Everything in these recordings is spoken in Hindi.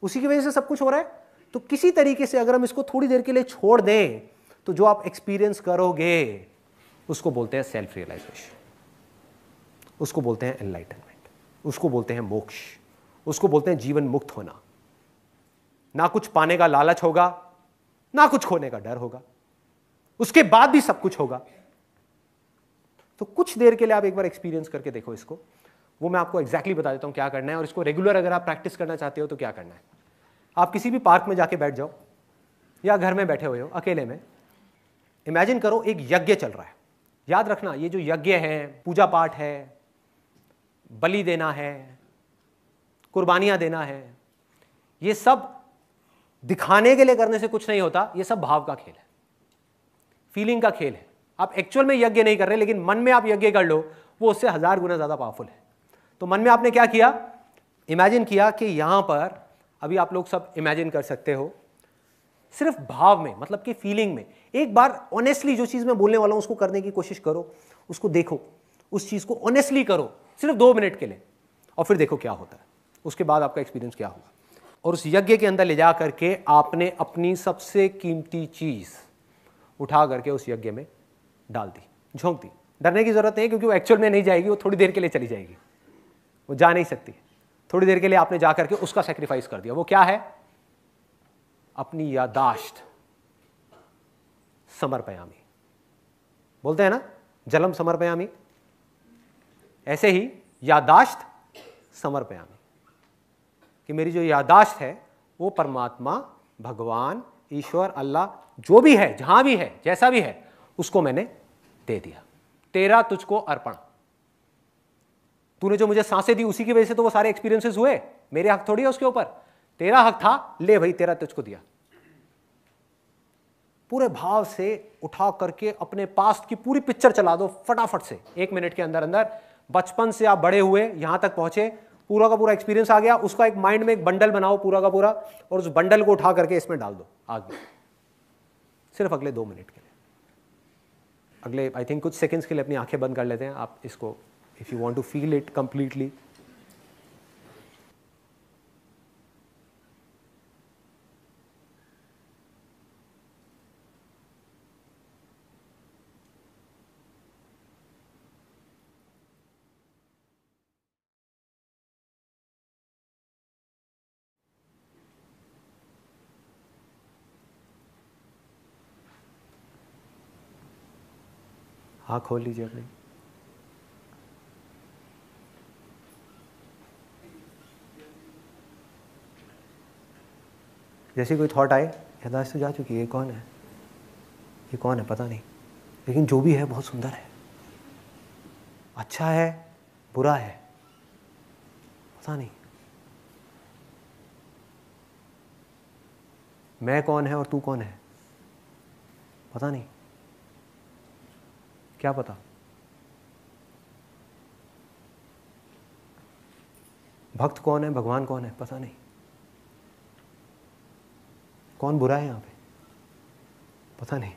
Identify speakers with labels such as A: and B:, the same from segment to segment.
A: उसी की वजह से सब कुछ हो रहा है। तो किसी तरीके से अगर हम इसको थोड़ी देर के लिए छोड़ दें तो जो आप एक्सपीरियंस करोगे उसको बोलते हैं सेल्फ रियलाइजेशन, उसको बोलते हैं एनलाइटनमेंट, उसको बोलते हैं मोक्ष, उसको बोलते हैं जीवन मुक्त होना। ना कुछ पाने का लालच होगा, ना कुछ खोने का डर होगा, उसके बाद भी सब कुछ होगा। तो कुछ देर के लिए आप एक बार एक्सपीरियंस करके देखो इसको, वो मैं आपको एग्जैक्टली बता देता हूं क्या करना है। और इसको रेगुलर अगर आप प्रैक्टिस करना चाहते हो तो क्या करना है, आप किसी भी पार्क में जाके बैठ जाओ या घर में बैठे हुए हो अकेले में, इमेजिन करो एक यज्ञ चल रहा है। याद रखना ये जो यज्ञ है, पूजा पाठ है, बलि देना है, कुर्बानियां देना है, ये सब दिखाने के लिए करने से कुछ नहीं होता। ये सब भाव का खेल है, फीलिंग का खेल है। आप एक्चुअल में यज्ञ नहीं कर रहे, लेकिन मन में आप यज्ञ कर लो, वो उससे 1000 गुना ज्यादा पावरफुल है। तो मन में आपने क्या किया, इमेजिन किया कि यहां पर, अभी आप लोग सब इमेजिन कर सकते हो, सिर्फ भाव में, मतलब कि फीलिंग में एक बार ऑनेस्टली जो चीज मैं बोलने वाला हूं उसको करने की कोशिश करो, उसको देखो, उस चीज को ऑनेस्टली करो सिर्फ 2 मिनट के लिए, और फिर देखो क्या होता है, उसके बाद आपका एक्सपीरियंस क्या होगा। और उस यज्ञ के अंदर ले जा करके आपने अपनी सबसे कीमती चीज उठा करके उस यज्ञ में डाल दी, झोंक दी। डरने की जरूरत नहीं, क्योंकि वो एक्चुअल में नहीं जाएगी, वो थोड़ी देर के लिए चली जाएगी, वो जा नहीं सकती। थोड़ी देर के लिए आपने जाकर के उसका सेक्रीफाइस कर दिया। वो क्या है, अपनी यादाश्त समर्पयामी। बोलते हैं ना जलम समर्पयामी, ऐसे ही यादाश्त समर्पयामी, कि मेरी जो यादाश्त है वो परमात्मा, भगवान, ईश्वर, अल्लाह, जो भी है, जहां भी है, जैसा भी है, उसको मैंने दे दिया। तेरा तुझको अर्पण। तूने जो मुझे सांसें दी उसी की वजह से तो वो सारे एक्सपीरियंसेस हुए, मेरे हक थोड़ी है उसके ऊपर, तेरा हक था, ले भाई तेरा तुझको दिया। पूरे भाव से उठा करके अपने पास्ट की पूरी पिक्चर चला दो फटाफट से, 1 मिनट के अंदर अंदर। बचपन से आप बड़े हुए, यहां तक पहुंचे, पूरा का पूरा एक्सपीरियंस आ गया, उसका एक माइंड में एक बंडल बनाओ पूरा का पूरा, और उस बंडल को उठा करके इसमें डाल दो आग में, सिर्फ अगले 2 मिनट के लिए। अगले आई थिंक कुछ सेकंड्स के लिए अपनी आंखें बंद कर लेते हैं आप इसको, if you want to feel it completely. हाँ, खोल लीजिए अपनी। जैसे कोई थॉट आए, यादाश्त तो जा चुकी है, ये कौन है, ये कौन है पता नहीं, लेकिन जो भी है बहुत सुंदर है, अच्छा है, बुरा है, पता नहीं। मैं कौन है और तू कौन है, पता नहीं, क्या पता। भक्त कौन है, भगवान कौन है, पता नहीं। कौन बुरा है यहां पे, पता नहीं।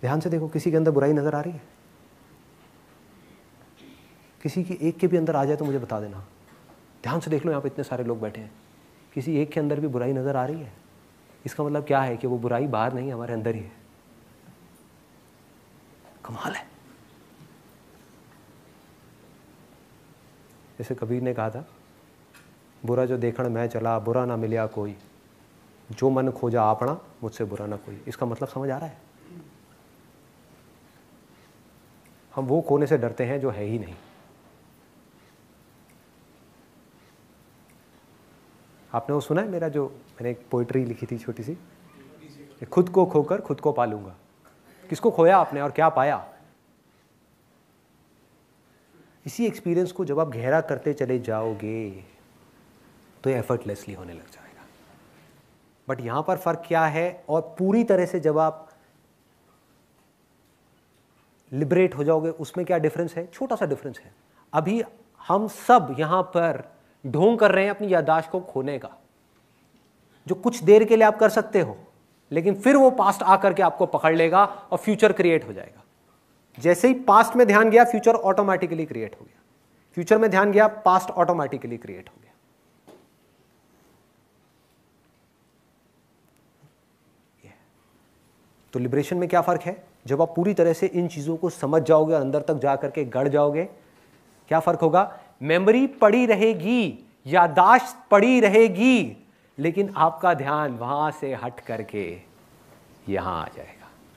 A: ध्यान से देखो, किसी के अंदर बुराई नजर आ रही है? किसी की एक के भी अंदर आ जाए तो मुझे बता देना। ध्यान से देख लो, यहां पे इतने सारे लोग बैठे हैं, किसी एक के अंदर भी बुराई नजर आ रही है? इसका मतलब क्या है कि वो बुराई बाहर नहीं, हमारे अंदर ही है। कमाल है। जैसे कबीर ने कहा था, बुरा जो देखण मैं चला, बुरा ना मिलिया कोई, जो मन खोजा आपना, मुझसे बुरा ना कोई। इसका मतलब समझ आ रहा है? हम वो खोने से डरते हैं जो है ही नहीं। आपने वो सुना है मेरा, जो मैंने एक पोइट्री लिखी थी छोटी सी, खुद को खोकर खुद को पालूंगा। किसको खोया आपने और क्या पाया? इसी एक्सपीरियंस को जब आप गहरा करते चले जाओगे तो ये एफर्टलेसली होने लग जाएगा। बट यहां पर फर्क क्या है, और पूरी तरह से जब आप लिबरेट हो जाओगे, उसमें क्या डिफरेंस है? छोटा सा डिफरेंस है। अभी हम सब यहां पर ढोंग कर रहे हैं अपनी याददाश्त को खोने का, जो कुछ देर के लिए आप कर सकते हो, लेकिन फिर वो पास्ट आकर के आपको पकड़ लेगा और फ्यूचर क्रिएट हो जाएगा। जैसे ही पास्ट में ध्यान गया फ्यूचर ऑटोमेटिकली क्रिएट हो गया, फ्यूचर में ध्यान गया पास्ट ऑटोमेटिकली क्रिएट हो गया। तो लिबरेशन में क्या फर्क है? जब आप पूरी तरह से इन चीजों को समझ जाओगे और अंदर तक जाकर के गड़ जाओगे, क्या फर्क होगा? मेमोरी पड़ी रहेगी, याददाश्त पड़ी रहेगी, लेकिन आपका ध्यान वहां से हट करके यहां आ जाए।